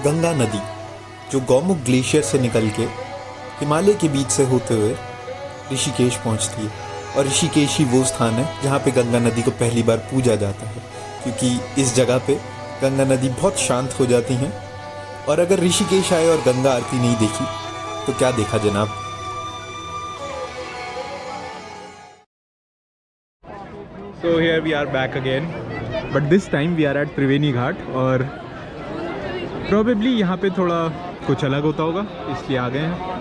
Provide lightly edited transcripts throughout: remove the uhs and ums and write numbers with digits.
गंगा नदी जो गौमुख ग्लेशियर से निकल के हिमालय के बीच से होते हुए ऋषिकेश पहुंचती है। और ऋषिकेश ही वो स्थान है जहाँ पे गंगा नदी को पहली बार पूजा जाता है, क्योंकि इस जगह पे गंगा नदी बहुत शांत हो जाती हैं। और अगर ऋषिकेश आए और गंगा आरती नहीं देखी तो क्या देखा जनाब। So here we are back again, but this time we are at त्रिवेणी घाट और probably यहाँ पे थोड़ा कुछ अलग होता होगा इसलिए आ गए हैं।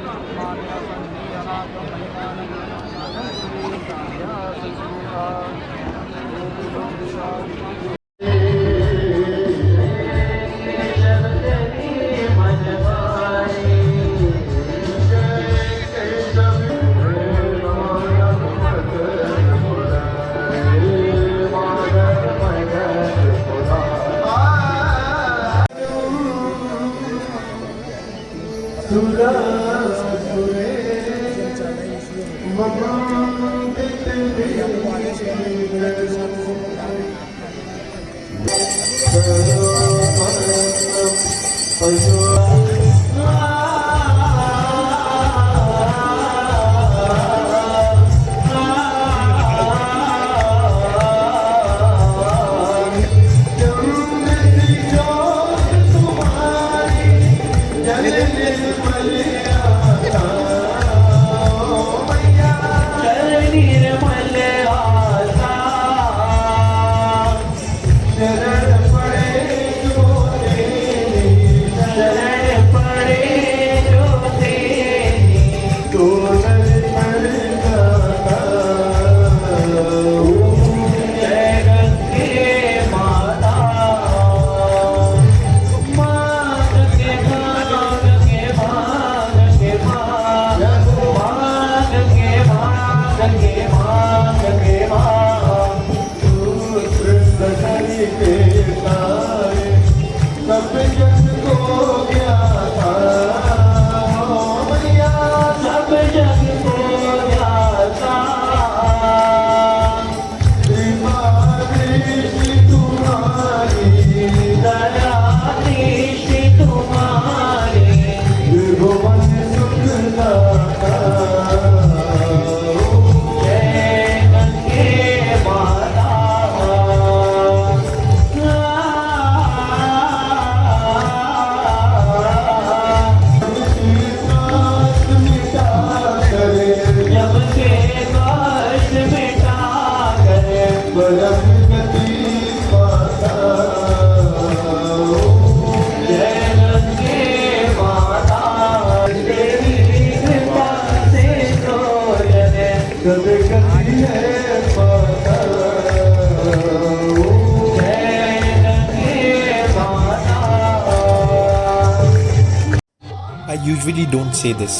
I usually don't say this,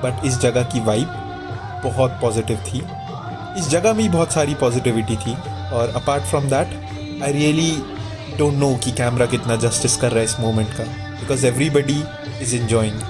but इस जगह की वाइब बहुत पॉजिटिव थी। इस जगह में ही बहुत सारी पॉजिटिविटी थी। और apart from that I really don't no कि कैमरा कितना जस्टिस कर रहा है इस मोमेंट का, because everybody is enjoying.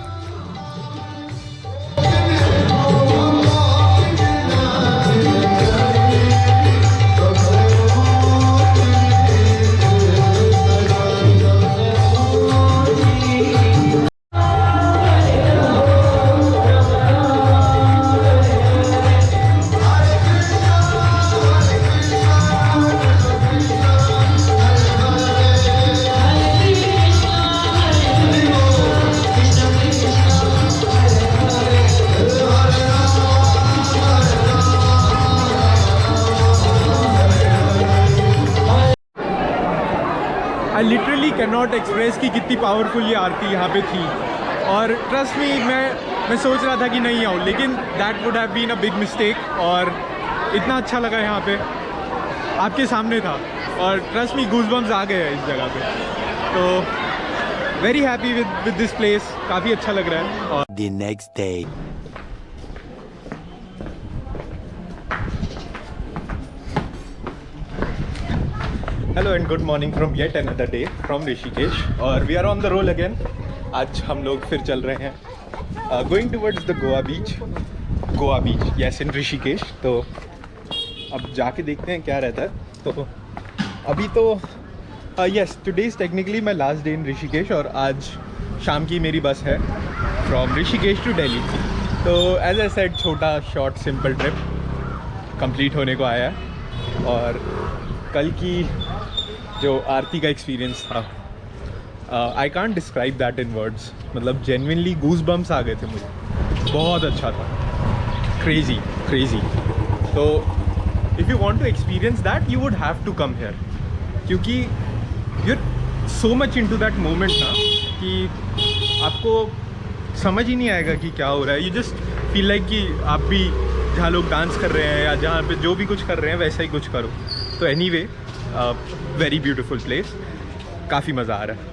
I literally can not express कि कितनी पावरफुल ये आरती यहाँ पे थी। और ट्रस्ट मी, मैं सोच रहा था कि नहीं आऊँ, लेकिन that would have been a big mistake. और इतना अच्छा लगा यहाँ पे, आपके सामने था। और ट्रस्ट मी, गूज़बम्स आ गए हैं इस जगह पे। तो very happy with this place, काफ़ी अच्छा लग रहा है। और The next day. Hello and good morning from yet another day from Rishikesh. और we are on the roll again. आज हम लोग फिर चल रहे हैं going towards the Goa beach yes in Rishikesh. तो अब जाके देखते हैं क्या रहता है। तो अभी तो yes, today is technically my last day in Rishikesh और आज शाम की मेरी बस है फ्रॉम ऋषिकेश टू दिल्ली। तो एज ए सेड, छोटा शॉर्ट सिंपल ट्रिप कंप्लीट होने को आया है। और कल की जो आरती का एक्सपीरियंस था, I can't describe that in words. मतलब जेन्युइनली गूज बम्स आ गए थे मुझे, बहुत अच्छा था, क्रेजी क्रेजी। तो if you want to experience that you would have to come here, क्योंकि you are so much into that moment ना कि आपको समझ ही नहीं आएगा कि क्या हो रहा है। यू जस्ट फील लाइक कि आप भी जहाँ लोग डांस कर रहे हैं या जहाँ पे जो भी कुछ कर रहे हैं वैसा ही कुछ करो। तो एनीवे, वेरी ब्यूटीफुल प्लेस, काफ़ी मज़ा आ रहा है।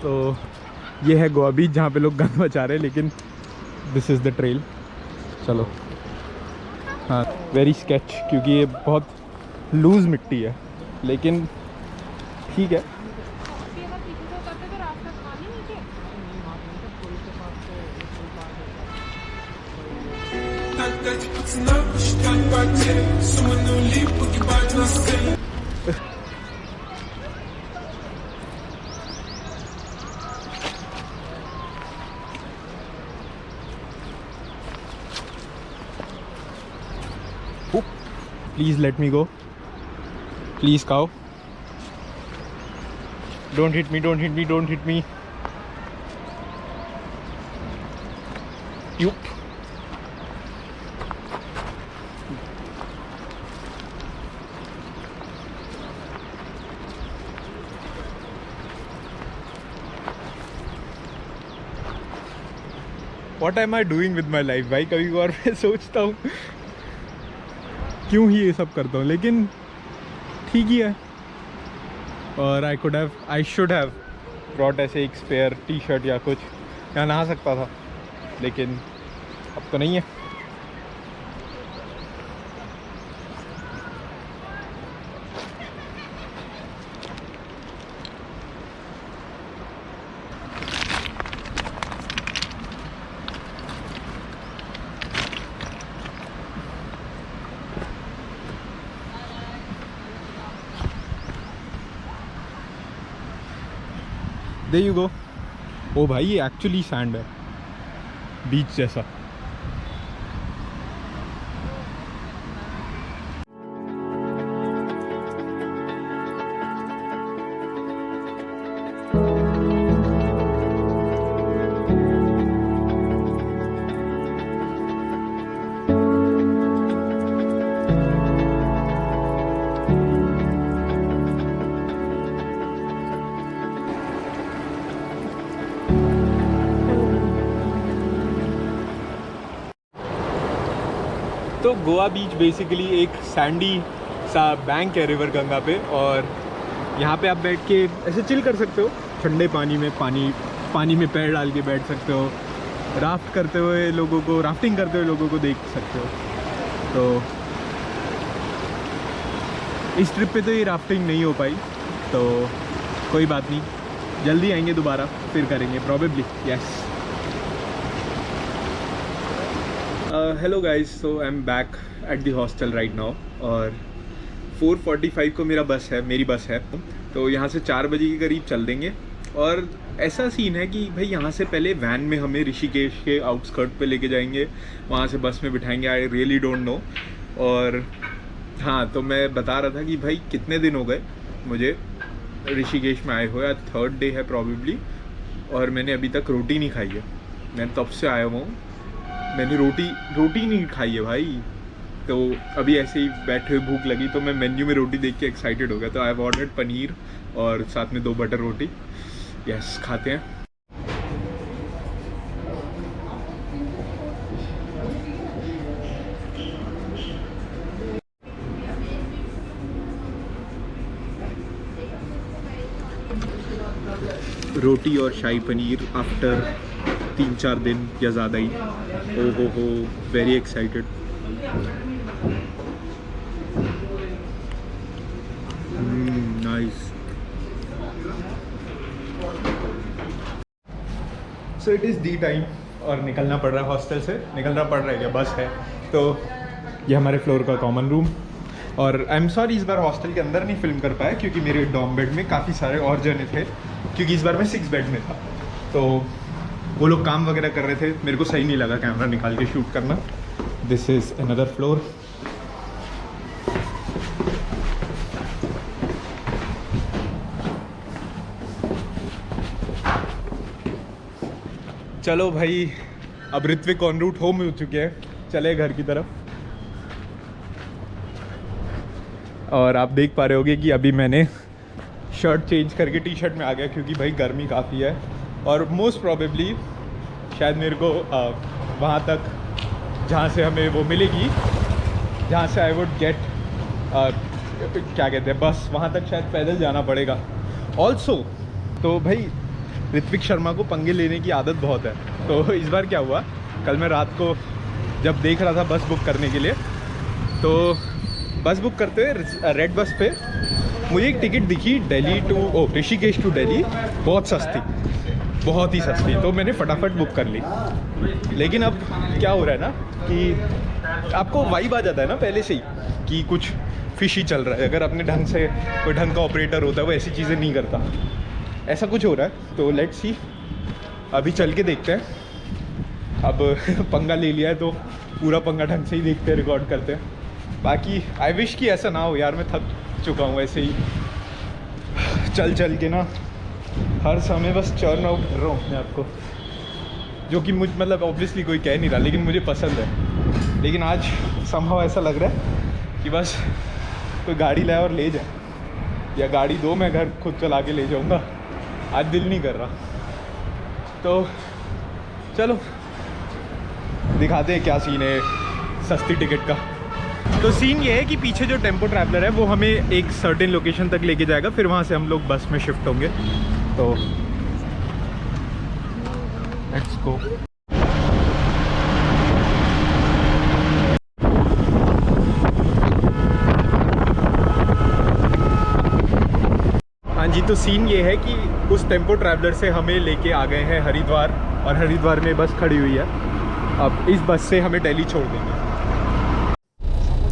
तो ये है गोवा बीच जहाँ पे लोग गंद मचा रहे हैं, लेकिन दिस इज़ द ट्रेल। चलो, हाँ, वेरी स्केच, क्योंकि ये बहुत लूज़ मिट्टी है, लेकिन ठीक है। Please let me go. Please, cow. Don't hit me, don't hit me, don't hit me. Yup. What am I doing with my life? भाई कभी कभार मैं सोचता हूँ क्यों ही ये सब करता हूँ, लेकिन ठीक ही है। और आई शुड हैव ब्रॉट ऐसे एक स्पेयर टी शर्ट या कुछ, यहाँ नहा सकता था, लेकिन अब तो नहीं है। There you go. ओ भाई, ये एक्चुअली सैंड है, बीच जैसा। तो गोवा बीच बेसिकली एक सैंडी सा बैंक है रिवर गंगा पे, और यहाँ पे आप बैठ के ऐसे चिल कर सकते हो ठंडे पानी में पैर डाल के बैठ सकते हो। राफ्टिंग करते हुए लोगों को देख सकते हो। तो इस ट्रिप पे तो ये राफ्टिंग नहीं हो पाई, तो कोई बात नहीं, जल्दी आएंगे दोबारा, फिर करेंगे probably. Yes. Hello guys, so I am back at the hostel right now, और 4:45 को मेरी बस है। तो यहाँ से 4 बजे के करीब चल देंगे। और ऐसा सीन है कि भाई यहाँ से पहले वैन में हमें ऋषिकेश के आउटस्कर्ट पे लेके जाएंगे, वहाँ से बस में बिठाएंगे। I really don't know. और हाँ, तो मैं बता रहा था कि भाई कितने दिन हो गए मुझे ऋषिकेश में आए हुए, आज 3rd डे है प्रॉबेबली, और मैंने अभी तक रोटी नहीं खाई है। मैं तब से आया हुआ हूँ, मैंने रोटी नहीं खाई है भाई। तो अभी ऐसे ही बैठे हुए भूख लगी, तो मैं मेन्यू में रोटी देख के एक्साइटेड हो गया। तो आई हैव ऑर्डर्ड पनीर और साथ में 2 बटर रोटी। यस, खाते हैं। रोटी और शाही पनीर आफ्टर 3-4 दिन या ज़्यादा ही। ओ हो, very excited. Nice. So it is D time और निकलना पड़ रहा है हॉस्टल से, निकलना पड़ रहा है क्या, बस है। तो ये हमारे फ्लोर का कॉमन रूम, और आई एम सॉरी इस बार हॉस्टल के अंदर नहीं फिल्म कर पाया क्योंकि मेरे डॉर्म बेड में काफ़ी सारे और जने थे, क्योंकि इस बार मैं 6 बेड में था। तो वो लोग काम वगैरह कर रहे थे, मेरे को सही नहीं लगा कैमरा निकाल के शूट करना। This is another floor. चलो भाई, अब ऋत्विक ऑन रूट होम हो चुके हैं, चले घर की तरफ। और आप देख पा रहे होगे कि अभी मैंने शर्ट चेंज करके टी शर्ट में आ गया क्योंकि भाई गर्मी काफ़ी है, और मोस्ट प्रोबेबली शायद मेरे को वहाँ तक जहाँ से हमें वो मिलेगी, जहाँ से आई वुड गेट क्या कहते हैं बस, वहाँ तक शायद पैदल जाना पड़ेगा। ऑल्सो तो भाई ऋत्विक शर्मा को पंगे लेने की आदत बहुत है। तो इस बार क्या हुआ, कल मैं रात को जब देख रहा था बस बुक करने के लिए, तो बस बुक करते हुए रेड बस पे मुझे एक टिकट दिखी दिल्ली टू ऋषिकेश टू दिल्ली, बहुत सस्ती, बहुत ही सस्ती। तो मैंने फटाफट बुक कर ली। लेकिन अब क्या हो रहा है ना कि आपको वाइब आ जाता है ना पहले से ही कि कुछ फिशी चल रहा है। अगर अपने ढंग से कोई ढंग का ऑपरेटर होता है वो ऐसी चीज़ें नहीं करता, ऐसा कुछ हो रहा है। तो लेट्स सी, अभी चल के देखते हैं। अब पंगा ले लिया है तो पूरा पंगा ढंग से ही देखते हैं, रिकॉर्ड करते हैं। बाकी आई विश कि ऐसा ना हो यार, मैं थक चुका हूँ ऐसे ही चल चल के ना, हर समय बस चर्न आउट कर रहा हूँ अपने आप को, जो कि मुझ मतलब ऑब्वियसली कोई कह नहीं रहा, लेकिन मुझे पसंद है। लेकिन आज समहाउ ऐसा लग रहा है कि बस कोई गाड़ी लाए और ले जाए, या गाड़ी दो मैं घर खुद चला के ले जाऊँगा। आज दिल नहीं कर रहा, तो चलो दिखाते हैं क्या सीन है सस्ती टिकट का। तो सीन ये है कि पीछे जो टेम्पो ट्रैवलर है वो हमें एक सर्टेन लोकेशन तक लेके जाएगा, फिर वहाँ से हम लोग बस में शिफ्ट होंगे। तो लेट्स गो। हाँ जी, तो सीन ये है कि उस टेम्पो ट्रैवलर से हमें लेके आ गए हैं हरिद्वार, और हरिद्वार में बस खड़ी हुई है। अब इस बस से हमें दिल्ली छोड़ देंगे।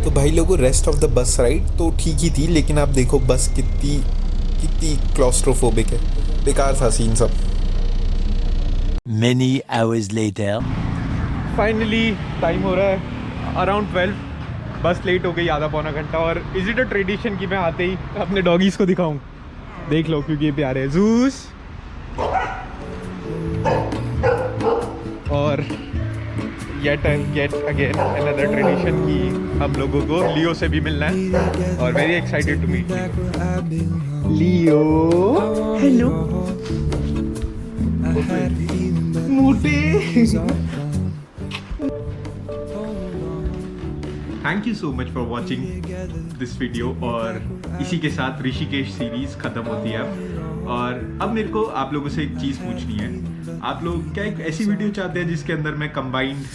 तो भाई लोगों, rest of the bus ride तो ठीक ही थी, लेकिन आप देखो बस कितनी क्लॉस्ट्रोफोबिक है, बेकार था सीन सब। Many hours later. Finally time हो रहा है अराउंड 12, बस लेट हो गई आधा पौना घंटा। और इज इट अ ट्रेडिशन कि मैं आते ही अपने डॉगीज़ को दिखाऊं? देख लो, क्योंकि ये प्यारे हैं। जूस और येट अगेन अनदर ट्रेडिशन कि हम लोगों को लियो से भी मिलना है, और very excited to meet Leo. Hello मोटे। Thank you so much for watching this video. और इसी के साथ ऋषिकेश सीरीज़ ख़त्म होती है अब। और अब मेरे को आप लोगों से एक चीज़ पूछनी है, आप लोग क्या एक ऐसी वीडियो चाहते हैं जिसके अंदर मैं कंबाइंड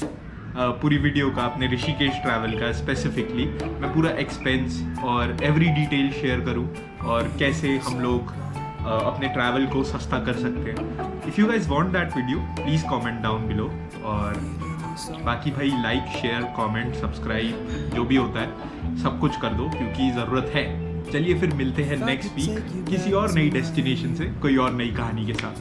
पूरी वीडियो का, अपने ऋषिकेश ट्रैवल का स्पेसिफिकली मैं पूरा एक्सपेंस और एवरी डिटेल शेयर करूं, और कैसे हम लोग अपने ट्रैवल को सस्ता कर सकते हैं? If you guys want that video please comment down below. और बाकी भाई लाइक, शेयर, कमेंट, सब्सक्राइब जो भी होता है सब कुछ कर दो, क्योंकि ज़रूरत है। चलिए फिर मिलते हैं नेक्स्ट वीक किसी और नई डेस्टिनेशन से, कोई और नई कहानी के साथ।